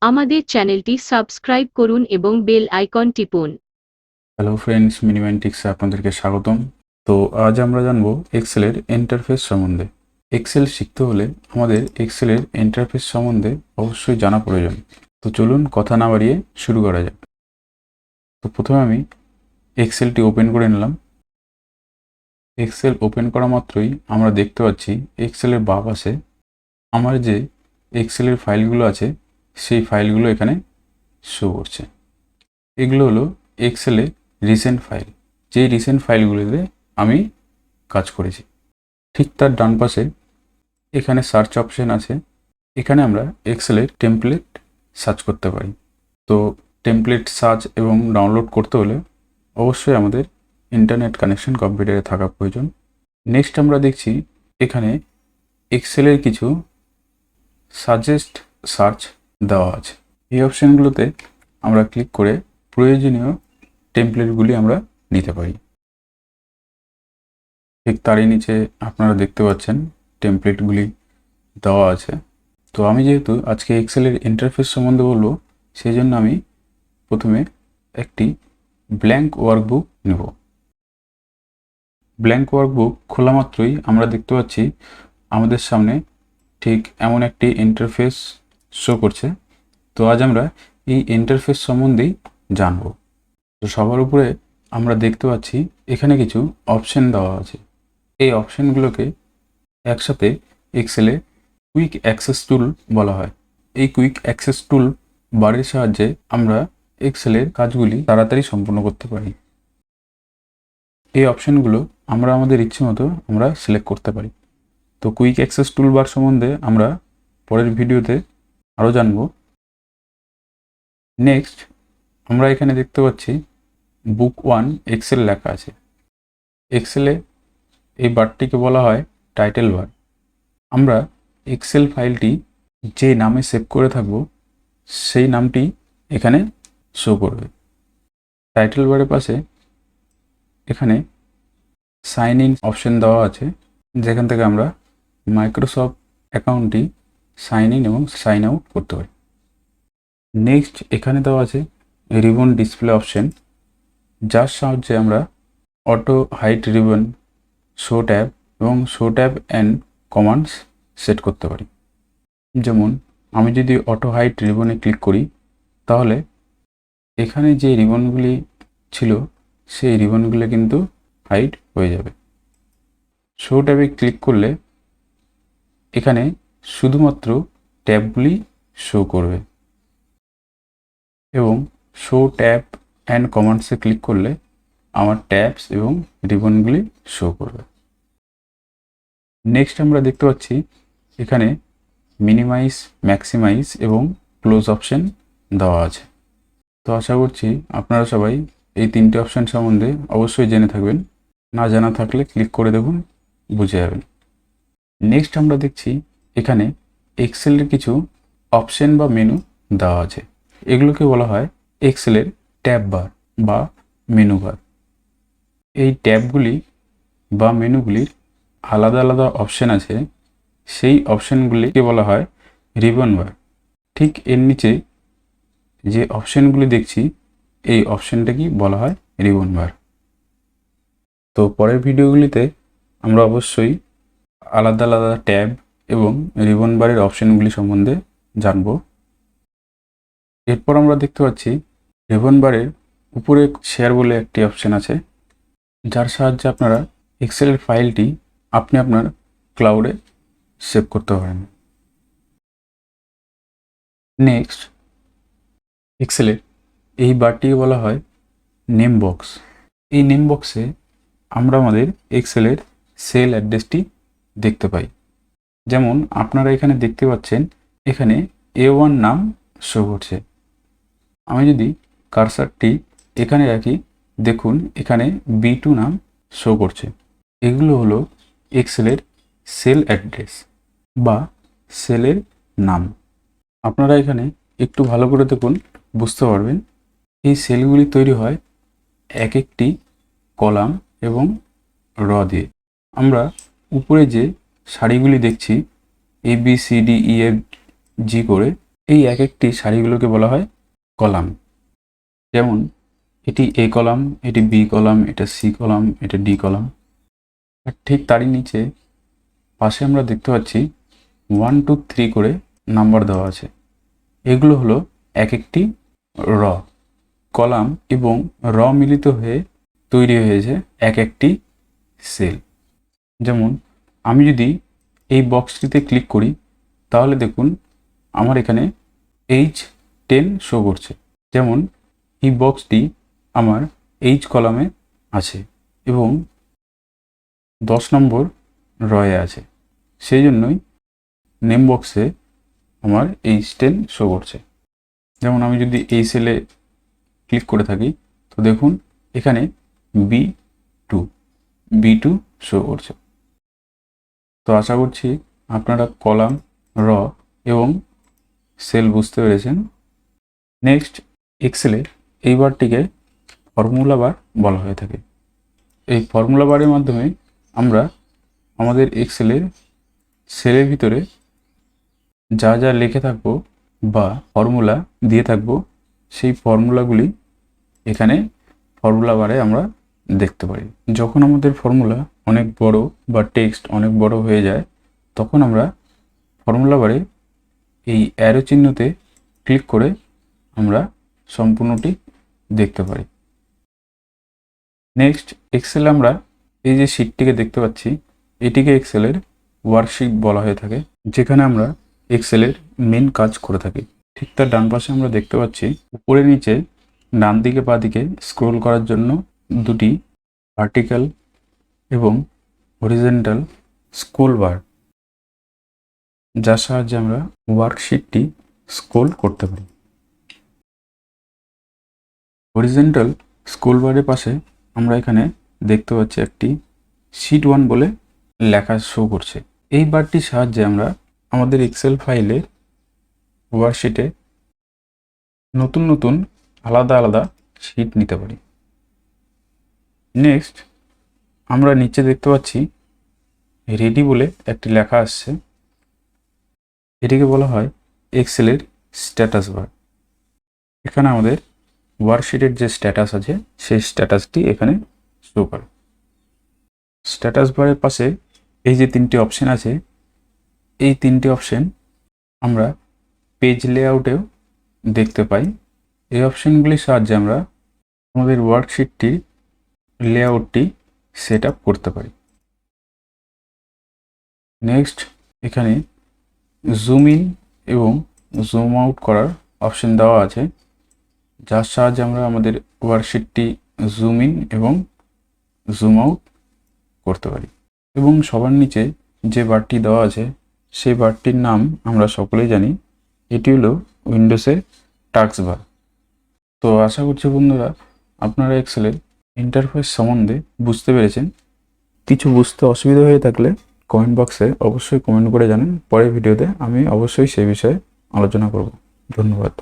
আমাদের চ্যানেলটি সাবস্ক্রাইব করুন এবং বেল আইকন টিপুন। হ্যালো ফ্রেন্ডস, মিনিম্যান্টিক্সে আপনাদেরকে স্বাগতম। তো আজ আমরা জানবো এক্সেলের ইন্টারফেস সম্বন্ধে। এক্সেল শিখতে হলে আমাদের এক্সেলের ইন্টারফেস সম্বন্ধে অবশ্যই জানা প্রয়োজন। তো চলুন কথা না বাড়িয়ে শুরু করা যাক। তো প্রথমে আমি এক্সেলটি ওপেন করে নিলাম। এক্সেল ওপেন করা মাত্রই আমরা দেখতে পাচ্ছি এক্সেলের বাঁ পাশে আমার যে এক্সেলের ফাইলগুলো আছে সেই ফাইলগুলো এখানে শো করছে। এগুলো হলো এক্সেলের রিসেন্ট ফাইল, যেই রিসেন্ট ফাইলগুলিতে আমি কাজ করেছি। ঠিক তার ডান পাশে এখানে সার্চ অপশন আছে। এখানে আমরা এক্সেলের টেমপ্লেট সার্চ করতে পারি। তো টেমপ্লেট সার্চ এবং ডাউনলোড করতে হলে অবশ্যই আমাদের ইন্টারনেট কানেকশন কম্পিউটারে থাকা প্রয়োজন। নেক্সট আমরা দেখছি এখানে এক্সেলের কিছু সাজেস্ট সার্চ দেওয়া আছে। এই অপশানগুলোতে আমরা ক্লিক করে প্রয়োজনীয় টেমপ্লেটগুলি আমরা নিতে পারি। ঠিক তারই নিচে আপনারা দেখতে পাচ্ছেন টেমপ্লেটগুলি দেওয়া আছে। তো আমি যেহেতু আজকে এক্সেলের ইন্টারফেস সম্বন্ধে বলবো, সেই জন্য আমি প্রথমে একটি ব্ল্যাঙ্ক ওয়ার্কবুক নেব। ব্ল্যাঙ্ক ওয়ার্কবুক খোলা মাত্রই আমরা দেখতে পাচ্ছি আমাদের সামনে ঠিক এমন একটি ইন্টারফেস শো করছে। তো আজ আমরা এই ইন্টারফেস সম্বন্ধেই জানব। তো সবার উপরে আমরা দেখতে পাচ্ছি এখানে কিছু অপশন দেওয়া আছে। এই অপশনগুলোকে একসাথে এক্সেলে কুইক অ্যাক্সেস টুল বলা হয়। এই কুইক অ্যাক্সেস টুল বারের সাহায্যে আমরা এক্সেলের কাজগুলি তাড়াতাড়ি সম্পন্ন করতে পারি। এই অপশনগুলো আমরা আমাদের ইচ্ছে মতো আমরা সিলেক্ট করতে পারি। তো কুইক অ্যাক্সেস টুল বার সম্বন্ধে আমরা পরের ভিডিওতে আরও জানব। নেক্সট আমরা এখানে দেখতে পাচ্ছি বুক 1 এক্সেল লেখা আছে। এক্সেলে এই বারটিকে বলা হয় টাইটেল বার। আমরা এক্সেল ফাইলটি যে নামে সেভ করে থাকব সেই নামটি এখানে শো করবে। টাইটেল বারের পাশে এখানে সাইন ইন অপশন দেওয়া আছে, যেখান থেকে আমরা মাইক্রোসফট অ্যাকাউন্টটি সাইন ইন এবং সাইন আউট করতে পারি। নেক্সট এখানে দেওয়া আছে রিবন ডিসপ্লে অপশন, যার সাহায্যে আমরা auto hide ribbon, show tab এবং show tab and commands set করতে পারি। যেমন আমি যদি অটো হাইট রিবনে ক্লিক করি, তাহলে এখানে যে রিবনগুলি ছিল সেই রিবনগুলো কিন্তু হাইড হয়ে যাবে। শো ট্যাবে ক্লিক করলে এখানে শুধুমাত্র ট্যাবগুলি শো করবে এবং শো ট্যাব অ্যান্ড কমান্ডসে ক্লিক করলে আমার ট্যাবস এবং রিবনগুলি শো করবে। নেক্সট আমরা দেখতে পাচ্ছি এখানে মিনিমাইজ, ম্যাক্সিমাইজ এবং ক্লোজ অপশন দেওয়া আছে। তো আশা করছি আপনারা সবাই এই তিনটে অপশান সম্বন্ধে অবশ্যই জেনে থাকবেন। না জানা থাকলে ক্লিক করে দেখুন, বুঝে যাবেন। নেক্সট আমরা দেখছি এখানে এক্সেলের কিছু অপশন বা মেনু দেওয়া আছে। এগুলোকে বলা হয় এক্সেলের ট্যাব বার বা মেনু বার। এই ট্যাবগুলি বা মেনুগুলির আলাদা আলাদা অপশন আছে, সেই অপশনগুলিকে বলা হয় রিবন বার। ঠিক এর নিচে যে অপশনগুলি দেখছি এই অপশনটাকেই বলা হয় রিবন বার। তো পরের ভিডিওগুলিতে আমরা অবশ্যই আলাদা আলাদা ট্যাব এবং রিবন বারের অপশনগুলি সম্বন্ধে জানব। এরপর আমরা দেখতে পাচ্ছি রিবন বারের উপরে শেয়ার বলে একটি অপশন আছে, যার সাহায্যে আপনারা এক্সেলের ফাইলটি আপনি আপনার ক্লাউডে সেভ করতে পারেন। নেক্সট এক্সেলের এই বারটিকে বলা হয় নেম বক্স। এই নেম বক্সে আমরা আমাদের এক্সেলের সেল অ্যাড্রেসটি দেখতে পাই। যেমন আপনারা এখানে দেখতে পাচ্ছেন এখানে A1 নাম শো করছে। আমি যদি কার্সারটি এখানে রাখি, দেখুন এখানে B2 নাম শো করছে। এগুলো হলো এক্সেলের সেল অ্যাড্রেস বা সেলের নাম। আপনারা এখানে একটু ভালো করে দেখুন, বুঝতে পারবেন এই সেলগুলি তৈরি হয় এক একটি কলাম এবং র দিয়ে। আমরা উপরে যে সারিগুলি দেখছি A B C D E F G করে, এই এক একটি সারিগুলোকে বলা হয় কলাম। যেমন এটি এ কলাম, এটি বি কলাম, এটা সি কলাম, এটা ডি কলাম। আর ঠিক তারই নিচে পাশে আমরা দেখতে পাচ্ছি 1 2 3 করে নাম্বার দেওয়া আছে। এগুলো হলো এক একটি র। কলাম এবং র মিলিত হয়ে তৈরি হয়েছে এক একটি সেল। যেমন আমি যদি এই বক্সটিতে ক্লিক করি তাহলে দেখুন আমার এখানে H10 শো করছে। যেমন এই বক্সটি আমার H কলামে আছে এবং 10 নম্বর রয়ে আছে, সেই জন্যই নেম বক্সে আমার H10 শো করছে। যেমন আমি যদি এই সেলে ক্লিক করে থাকি তো দেখুন এখানে B2 শো করছে। তো আশা করছি আপনারা কলাম, র এবং সেল বুঝতে পেরেছেন। নেক্সট, এক্সেলে এই বারটিকে ফর্মুলা বার বলা হয়ে থাকে। এই ফর্মুলা বারের মাধ্যমে আমরা আমাদের এক্সেলের সেলের ভিতরে যা যা লিখে থাকবো বা ফর্মুলা দিয়ে থাকবো সেই ফর্মুলাগুলি এখানে ফর্মুলা বারে আমরা দেখতে পারি। যখন আমাদের ফর্মুলা অনেক বড় বা টেক্সট অনেক বড় হয়ে যায় তখন আমরা ফর্মুলা বারে এই অ্যারো চিহ্নতে ক্লিক করে আমরা সম্পূর্ণটি দেখতে পারি। নেক্সট, এক্সেলে আমরা এই যে শিটটিকে দেখতে পাচ্ছি এটিকে এক্সেলের ওয়ার্কশিট বলা হয়ে থাকে, যেখানে আমরা এক্সেলের মেন কাজ করে থাকি। ঠিক তার ডান পাশে আমরা দেখতে পাচ্ছি উপরে নিচে ডান দিকে বাঁ দিকে স্ক্রোল করার জন্য দুটি ভার্টিক্যাল এবং হরিজেন্টাল স্ক্রোল বার, যার সাহায্যে আমরা ওয়ার্কশিটটি স্ক্রোল করতে পারি। হরিজেন্টাল স্ক্রোল বারের পাশে আমরা এখানে দেখতে পাচ্ছি একটি শিট 1 বলে লেখা শো করছে। এই বারটির সাহায্যে আমরা আমাদের এক্সেল ফাইলের ওয়ার্কশিটে নতুন নতুন আলাদা আলাদা শিট নিতে পারি। নেক্সট, আমরা নিচে দেখতে পাচ্ছি রেডি বলে একটি লেখা আসছে। এটিকে বলা হয় এক্সেলের স্ট্যাটাস বার। এখানে আমাদের ওয়ার্কশিটের যে স্ট্যাটাস আছে সেই স্ট্যাটাসটি এখানে শো করে। স্ট্যাটাস বারের পাশে এই যে তিনটি অপশন আছে এই তিনটি অপশন আমরা পেজ লেআউটেও দেখতে পাই। এই অপশনগুলির সাহায্যে আমরা আমাদের ওয়ার্কশিটটির লেআউটটি সেট আপ করতে পারি। নেক্সট, এখানে জুম ইন এবং জুম আউট করার অপশন দেওয়া আছে, যার সাহায্যে আমরা আমাদের ওয়ার্কশিটটি জুম ইন এবং জুম আউট করতে পারি। এবং সবার নিচে যে বারটি দেওয়া আছে সেই বারটির নাম আমরা সকলেই জানি, এটি হলো উইন্ডোজের টাস্ক বার। তো আশা করছি বন্ধুরা আপনারা এক্সেলের ইন্টারফেস সম্বন্ধে বুঝতে পেরেছেন। কিছু বুঝতে অসুবিধা হয়ে থাকলে কমেন্ট বক্সে অবশ্যই কমেন্ট করে জানান। পরের ভিডিওতে আমি অবশ্যই সেই বিষয়ে আলোচনা করব। ধন্যবাদ।